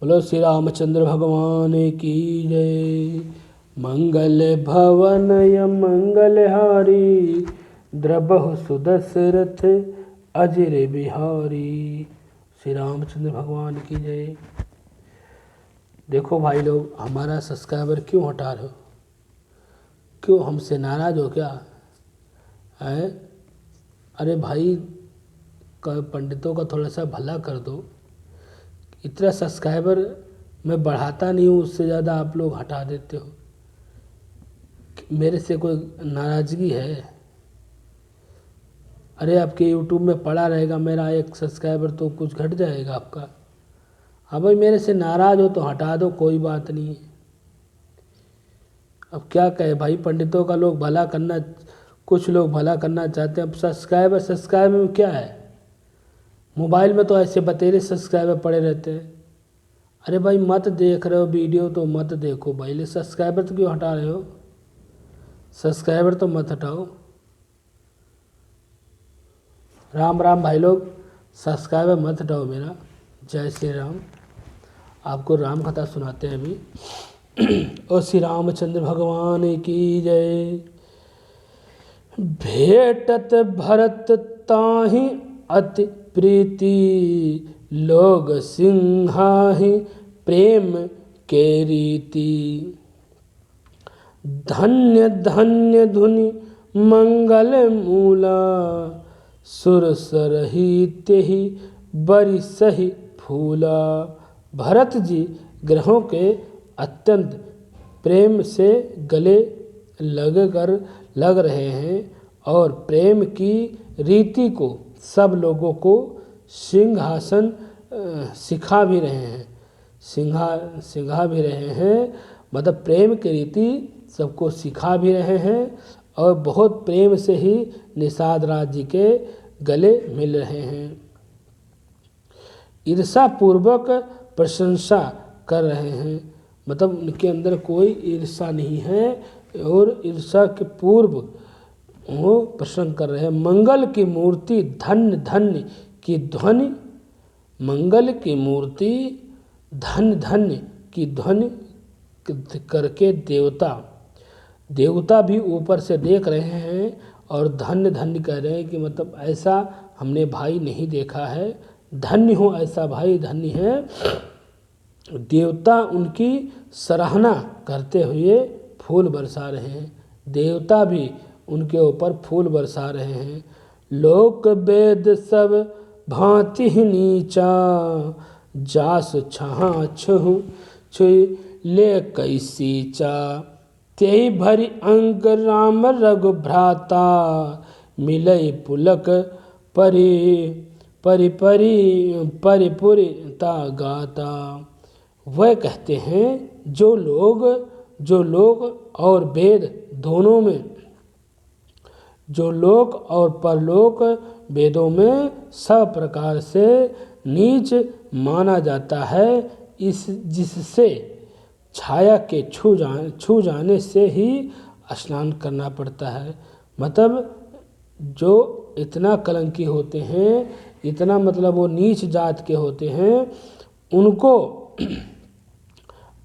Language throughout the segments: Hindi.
बोलो श्री रामचंद्र भगवान की जय। मंगल भवन मंगलहारी, द्रबहु सुदशरथ अजर बिहारी। श्री रामचंद्र भगवान की जय। देखो भाई लोग, हमारा सब्सक्राइबर क्यों हटा रहे हो? क्यों हमसे नाराज हो क्या है? अरे भाई, पंडितों का थोड़ा सा भला कर दो। इतना सब्सक्राइबर मैं बढ़ाता नहीं हूँ, उससे ज़्यादा आप लोग हटा देते हो। मेरे से कोई नाराज़गी है? अरे आपके यूट्यूब में पड़ा रहेगा मेरा एक सब्सक्राइबर तो कुछ घट जाएगा आपका। हाँ भाई, मेरे से नाराज़ हो तो हटा दो, कोई बात नहीं है। अब क्या कहे भाई, पंडितों का लोग भला करना, कुछ लोग भला करना चाहते हैं। अब सब्सक्राइबर में क्या है? मोबाइल में तो ऐसे बतेरे सब्सक्राइबर पड़े रहते हैं। अरे भाई, मत देख रहे हो वीडियो तो मत देखो भाई, ले सब्सक्राइबर तो क्यों हटा रहे हो? सब्सक्राइबर तो मत हटाओ। राम राम भाई लोग, सब्सक्राइबर मत हटाओ मेरा। जय श्री राम। आपको राम कथा सुनाते हैं अभी। और श्री रामचंद्र भगवान की जय। भेटत भरत ताहि अति प्रीति, लोग सिंहाहि प्रेम के रीति। धन्य धन्य धुनि मंगल मूला, सुर सरहिते ही बरि सही फूला। भरत जी ग्रहों के अत्यंत प्रेम से गले लग रहे हैं और प्रेम की रीति को सब लोगों को सिंहासन सिखा भी रहे हैं। सिखा भी रहे हैं, मतलब प्रेम की रीति सबको सिखा भी रहे हैं और बहुत प्रेम से ही निषाद राज जी के गले मिल रहे हैं। ईर्षा पूर्वक प्रशंसा कर रहे हैं, मतलब उनके अंदर कोई ईर्षा नहीं है और ईर्षा के पूर्व वो प्रसन्न कर रहे हैं। मंगल की मूर्ति धन्य धन्य की ध्वनि, मंगल की मूर्ति धन्य धन्य की ध्वनि करके देवता भी ऊपर से देख रहे हैं और धन्य धन्य कह रहे हैं कि मतलब ऐसा हमने भाई नहीं देखा है। धन्य हो ऐसा भाई, धन्य है। देवता उनकी सराहना करते हुए फूल बरसा रहे हैं। देवता भी उनके ऊपर फूल बरसा रहे हैं। लोक वेद सब भांति ही नीचा, जास छहा छहु छुई ले कैसीचा। तेई भरी अंक राम रघु भ्राता, मिलई पुलक परिपुरिता गाता। वह कहते हैं जो लोग और वेद दोनों में, जो लोक और परलोक वेदों में सब प्रकार से नीच माना जाता है, जिससे छाया के छू जाने से ही स्नान करना पड़ता है। मतलब जो इतना कलंकी होते हैं, इतना मतलब वो नीच जात के होते हैं, उनको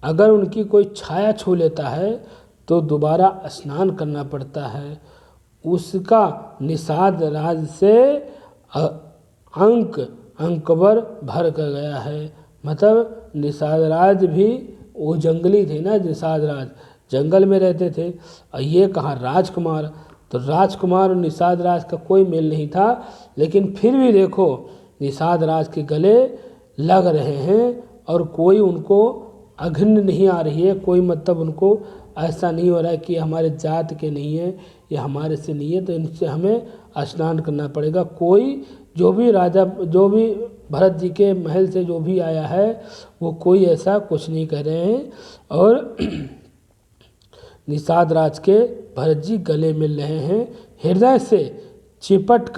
अगर उनकी कोई छाया छू लेता है तो दोबारा स्नान करना पड़ता है। उसका निषाद राज से अंकवर भर कर गया है। मतलब निषाद राज भी, वो जंगली थे ना, निषाद राज जंगल में रहते थे और ये कहाँ राजकुमार। तो राजकुमार और निषाद राज का कोई मेल नहीं था, लेकिन फिर भी देखो निषाद राज के गले लग रहे हैं और कोई उनको अघिन्न नहीं आ रही है। कोई मतलब उनको ऐसा नहीं हो रहा है कि हमारे जात के नहीं है, ये हमारे से नहीं है तो इनसे हमें स्नान करना पड़ेगा। कोई जो भी राजा, जो भी भरत जी के महल से जो भी आया है, वो कोई ऐसा कुछ नहीं कर रहे हैं। और निषाद राज के भरत जी गले मिल रहे हैं। हृदय से चिपट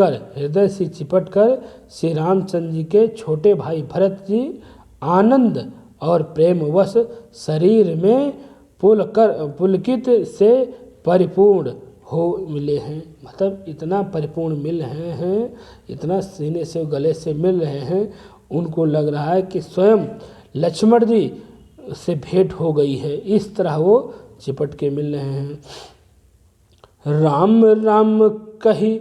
कर श्री रामचंद्र जी के छोटे भाई भरत जी आनंद और प्रेमवश शरीर में पुलकित से परिपूर्ण हो मिले हैं। मतलब इतना परिपूर्ण मिल रहे हैं, इतना सीने से गले से मिल रहे हैं, उनको लग रहा है कि स्वयं लक्ष्मण जी से भेंट हो गई है। इस तरह वो चिपट के मिल रहे हैं। राम राम कही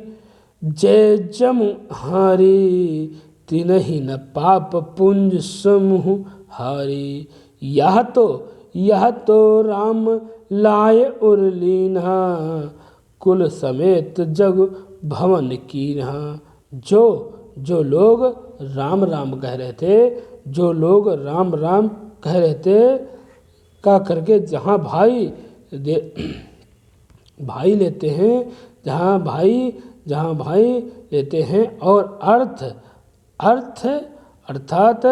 जय जम हारी, तिनहि न पाप पुंज समूह हारी। यह तो राम लाए उरलीना, कुल समेत जग भवन कीन्हा। जो लोग राम राम कह रहे थे, जो लोग राम राम कह रहे थे, का करके जहाँ भाई लेते हैं, जहाँ भाई लेते हैं, और अर्थ अर्थात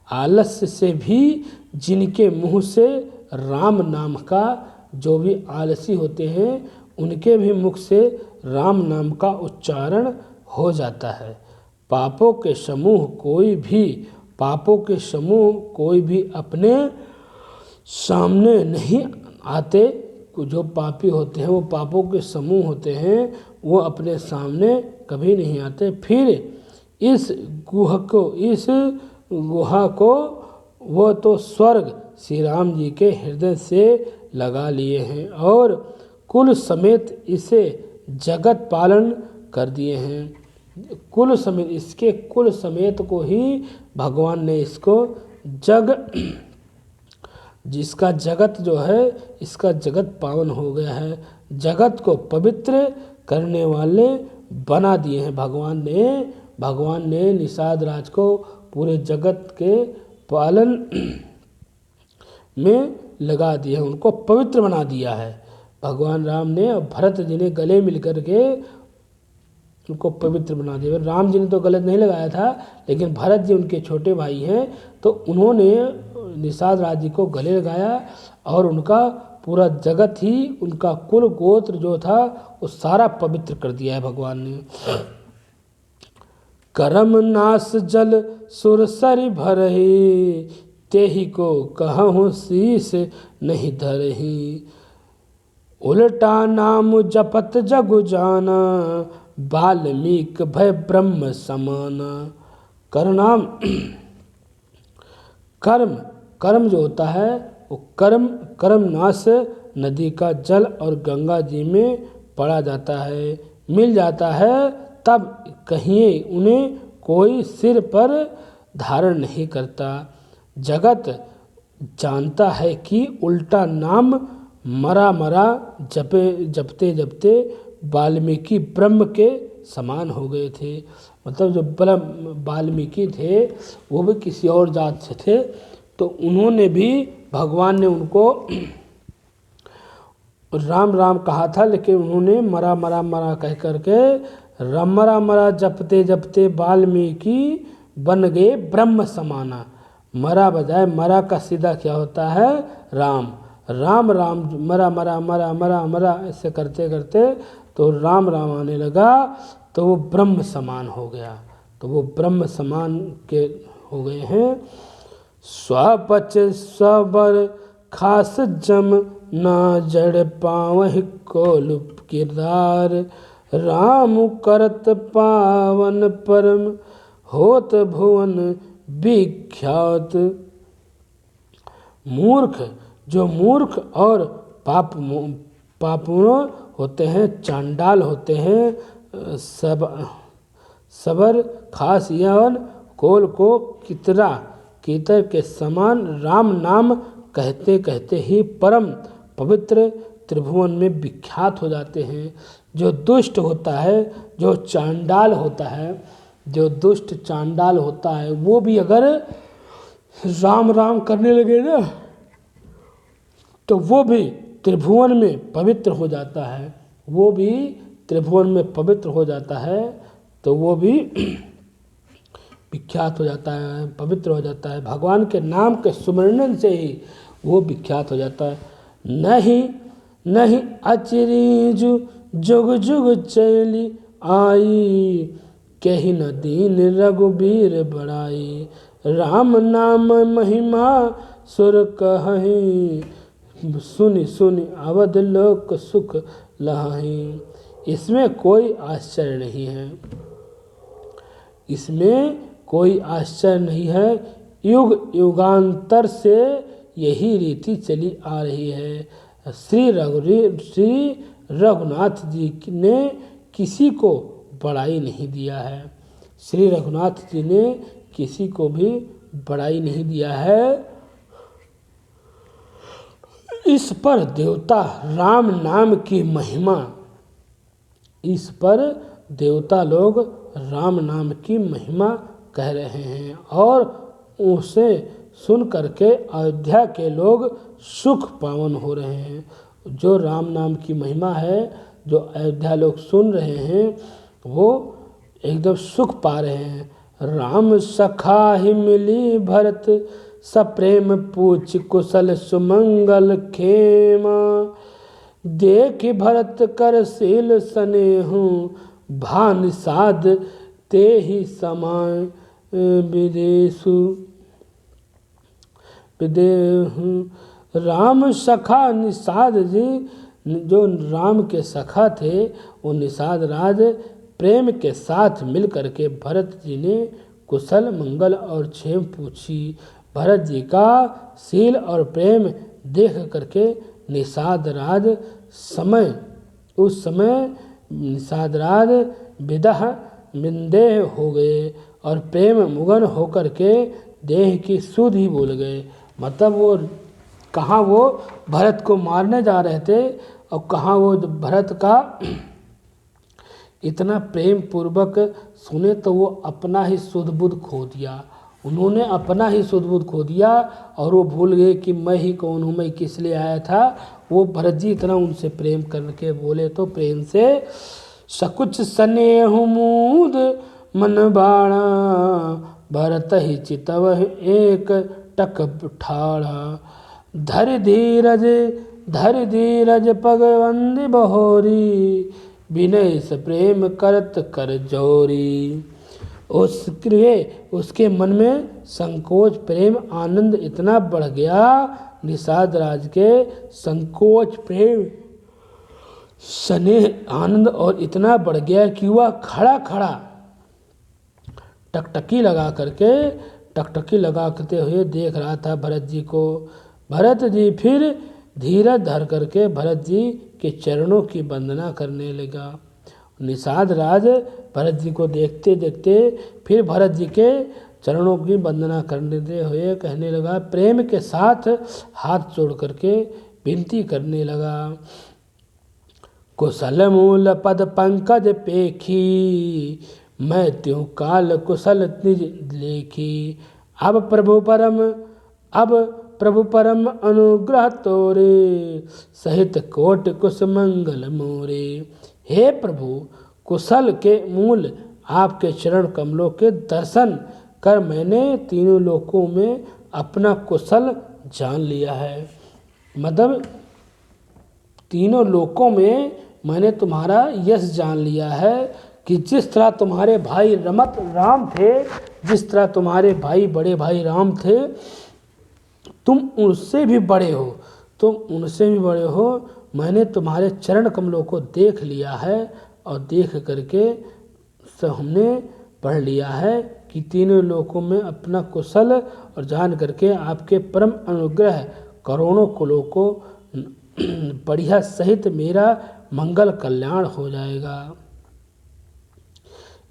आलस्य से भी जिनके मुँह से राम नाम का, जो भी आलसी होते हैं उनके भी मुख से राम नाम का उच्चारण हो जाता है। पापों के समूह कोई भी अपने सामने नहीं आते। जो पापी होते हैं, वो पापों के समूह होते हैं, वो अपने सामने कभी नहीं आते। फिर इस गुहा को वो तो स्वर्ग श्री राम जी के हृदय से लगा लिए हैं, और कुल समेत इसे जगत पालन कर दिए हैं। इसके कुल समेत को ही भगवान ने इसको जिसका जगत जो है, इसका जगत पावन हो गया है। जगत को पवित्र करने वाले बना दिए हैं भगवान ने निषाद राज को पूरे जगत के पालन में लगा दिया है, उनको पवित्र बना दिया है भगवान राम ने। और भरत जी ने गले मिल कर के उनको पवित्र बना दिया। राम जी ने तो गले नहीं लगाया था, लेकिन भरत जी उनके छोटे भाई हैं, तो उन्होंने निषाद राज जी को गले लगाया, और उनका पूरा जगत ही, उनका कुल गोत्र जो था वो सारा पवित्र कर दिया है भगवान ने। करम नाश जल सुरसरि भरहि, तेहि को कहूँ शीस नहीं धरहि। उल्टा नाम जपत जगु जाना, वाल्मीकि भय ब्रह्म समाना। कर्म जो होता है वो कर्म नाश नदी का जल और गंगा जी में पड़ा जाता है, मिल जाता है, तब कहीं उन्हें कोई सिर पर धारण नहीं करता। जगत जानता है कि उल्टा नाम मरा जपते वाल्मीकि ब्रह्म के समान हो गए थे। मतलब जो वाल्मीकि थे वो भी किसी और जात से थे, तो उन्होंने भी, भगवान ने उनको राम राम कहा था, लेकिन उन्होंने मरा कह करके मरा जपते वाल्मीकि बन गए ब्रह्म समाना। मरा बजाय मरा का सीधा क्या होता है? राम मरा ऐसे करते करते तो राम आने लगा, तो वो ब्रह्म समान हो गया। तो वो ब्रह्म समान के हो गए हैं। स्वपच स्वर खास जम ना जड़ पावहि कोलुप किरदार। राम करत पावन परम होत भुवन विख्यात। जो मूर्ख और पापुण होते हैं, चांडाल होते हैं, सबर खास यवन कोल को कीतर के समान राम नाम कहते कहते ही परम पवित्र त्रिभुवन में विख्यात हो जाते हैं। जो दुष्ट होता है, जो चांडाल होता है, वो भी अगर राम करने लगे ना, तो वो भी त्रिभुवन में पवित्र हो जाता है। तो वो भी विख्यात हो जाता है, पवित्र हो जाता है। भगवान के नाम के सुमिरन से ही वो विख्यात हो जाता है। नहीं अचिरी जुग जुग चली आई, कही न दीन रघुबीर बड़ाई। राम नाम महिमा सुर कहीं, सुनि अवध लोक सुख लहाई। इसमें कोई आश्चर्य नहीं है, इसमें कोई आश्चर्य नहीं है, युग युगांतर से यही रीति चली आ रही है। श्री रघुनाथ जी ने किसी को बड़ाई नहीं दिया है। श्री रघुनाथ जी ने किसी को भी बड़ाई नहीं दिया है। इस पर देवता राम नाम की महिमा, इस पर देवता लोग राम नाम की महिमा कह रहे हैं और उसे सुन करके अयोध्या के लोग सुख पावन हो रहे हैं। जो राम नाम की महिमा है, जो अयोध्या लोग सुन रहे हैं, वो एकदम सुख पा रहे हैं। राम सखा ही मिली भरत, सप्रेम पूछ कुशल सुमंगल खेमा। देख भरत कर शील स्नेहु, भान साध ते ही समान विदेशु विदेहु। राम सखा निषाद जी, जो राम के सखा थे, वो निषाद राज प्रेम के साथ मिल करके भरत जी ने कुशल मंगल और क्षेम पूछी। भरत जी का शील और प्रेम देख करके निषाद राज उस समय निषाद राज विदेह हो गए और प्रेम मुगन होकर के देह की सुध ही भूल गए। मतलब वो कहाँ वो भरत को मारने जा रहे थे और कहाँ वो भरत का इतना प्रेम पूर्वक सुने तो वो अपना ही सुध बुध खो दिया। उन्होंने अपना ही सुध बुध खो दिया और वो भूल गए कि मैं ही कौन हूँ, मैं किस लिए आया था। वो भरत जी इतना उनसे प्रेम करके बोले तो प्रेम से, सकुच स्नेह मूद मन बाणा, भरत ही चितव एक टक ठाड़ा। धर धीरज पगवंद बहोरी, विनय से प्रेम करत कर जोरी। उसके मन में संकोच प्रेम आनंद इतना बढ़ गया, निषाद राज के संकोच प्रेम स्नेह आनंद और इतना बढ़ गया कि वह खड़ा खड़ा टकटकी लगा करते हुए देख रहा था भरत जी को। भरत जी फिर धीरज धर करके भरत जी के चरणों की वंदना करने लगा। निषाद राज भरत जी को देखते देखते फिर भरत जी के चरणों की वंदना करते हुए कहने लगा, प्रेम के साथ हाथ जोड़ करके विनती करने लगा। कुशल मूल पद पंकज पेखी, मैं त्यों काल कुशल निज लेखी। अब प्रभु परम अनुग्रह तोरे, सहित कोट कुश मंगल मोरे। हे प्रभु, कुशल के मूल आपके चरण कमलों के दर्शन कर मैंने तीनों लोकों में अपना कुशल जान लिया है। मतलब तीनों लोकों में मैंने तुम्हारा यश जान लिया है कि जिस तरह तुम्हारे भाई राम थे, जिस तरह तुम्हारे बड़े भाई राम थे, तुम उनसे भी बड़े हो। मैंने तुम्हारे चरण कमलों को देख लिया है और देख करके हमने पढ़ लिया है कि तीनों लोकों में अपना कुशल और जान करके आपके परम अनुग्रह करोड़ों कुलों को बढ़िया सहित मेरा मंगल कल्याण हो जाएगा।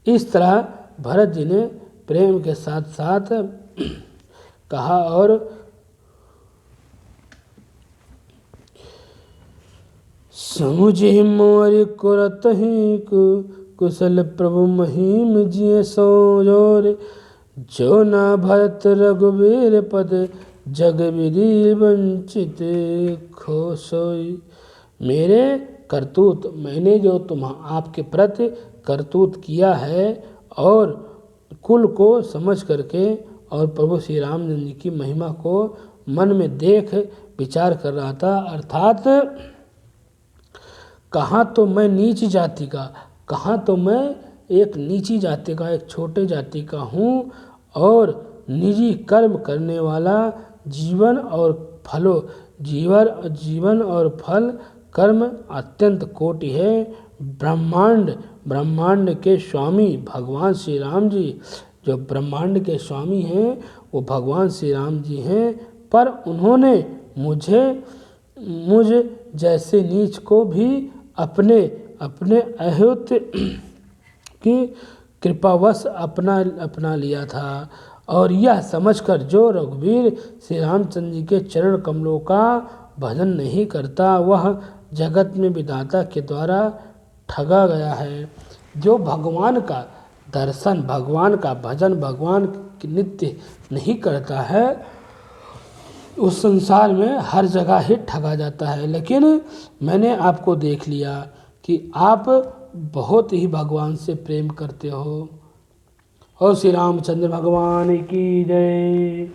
इस तरह भरत जी ने प्रेम के साथ साथ कहा और समुझे मोर कुरत ही कुशल प्रभु महिम जिय सोजोर। जो ना भरत रघुवीर पद, जग विधि वंचित खो सोई। मेरे करतूत, मैंने जो आपके प्रति करतूत किया है और कुल को समझ करके और प्रभु श्री रामचंद्र जी की महिमा को मन में देख विचार कर रहा था। अर्थात कहाँ तो मैं नीच जाति का, कहाँ तो मैं एक नीची जाति का, एक छोटे जाति का हूँ और निजी कर्म करने वाला जीवन और फल कर्म अत्यंत कोटि है। ब्रह्मांड के स्वामी भगवान श्री राम जी जो ब्रह्मांड के स्वामी हैं वो भगवान श्री राम जी हैं, पर उन्होंने मुझ जैसे नीच को भी अपने अहृत की कृपावश अपना लिया था। और यह समझकर जो रघुवीर श्री रामचंद्र जी के चरण कमलों का भजन नहीं करता वह जगत में विधाता के द्वारा ठगा गया है। जो भगवान का दर्शन, भगवान का भजन, भगवान की नित्य नहीं करता है उस संसार में हर जगह ही ठगा जाता है। लेकिन मैंने आपको देख लिया कि आप बहुत ही भगवान से प्रेम करते हो। और श्री रामचंद्र भगवान की जय।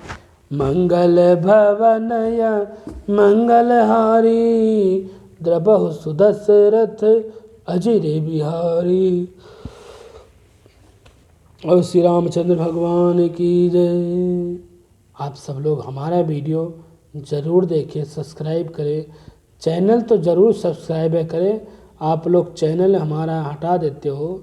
मंगल भवनय मंगलहारी द्रबहु सुदशरथ अजय बिहारी। और श्री रामचंद्र भगवान की जय। आप सब लोग हमारा वीडियो ज़रूर देखें, सब्सक्राइब करें, चैनल तो ज़रूर सब्सक्राइब करें। आप लोग चैनल हमारा हटा देते हो,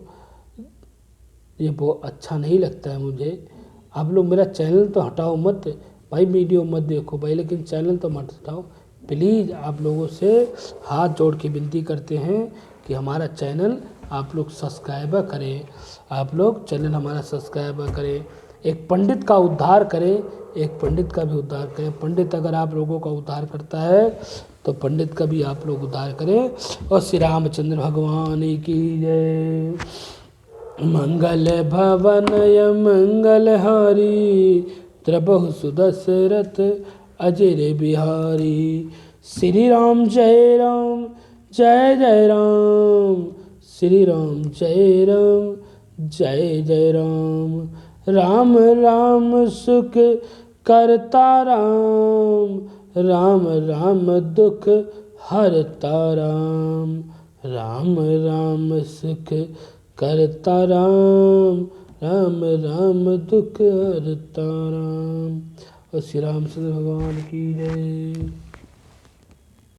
ये बहुत अच्छा नहीं लगता है मुझे। आप लोग मेरा चैनल तो हटाओ मत भाई, वीडियो मत देखो भाई, लेकिन चैनल तो मत हटाओ प्लीज़। आप लोगों से हाथ जोड़ के विनती करते हैं कि हमारा चैनल आप लोग सब्सक्राइब करें, आप लोग चैनल हमारा सब्सक्राइब करें। एक पंडित का उद्धार करें, एक पंडित का भी उद्धार करें। पंडित अगर आप लोगों का उद्धार करता है तो पंडित का भी आप लोग उद्धार करें। और श्री रामचंद्र भगवान की जय। मंगल भवनय मंगलहारी द्रबहु सुदशरथ अजय बिहारी। श्री राम जय राम जय जय राम, श्री राम जय राम जय जय राम। राम राम सुख करता राम, राम राम दुख हरता राम। राम राम सुख करता राम, राम राम दुख हरता राम। और श्री रामचंद्र भगवान की जय।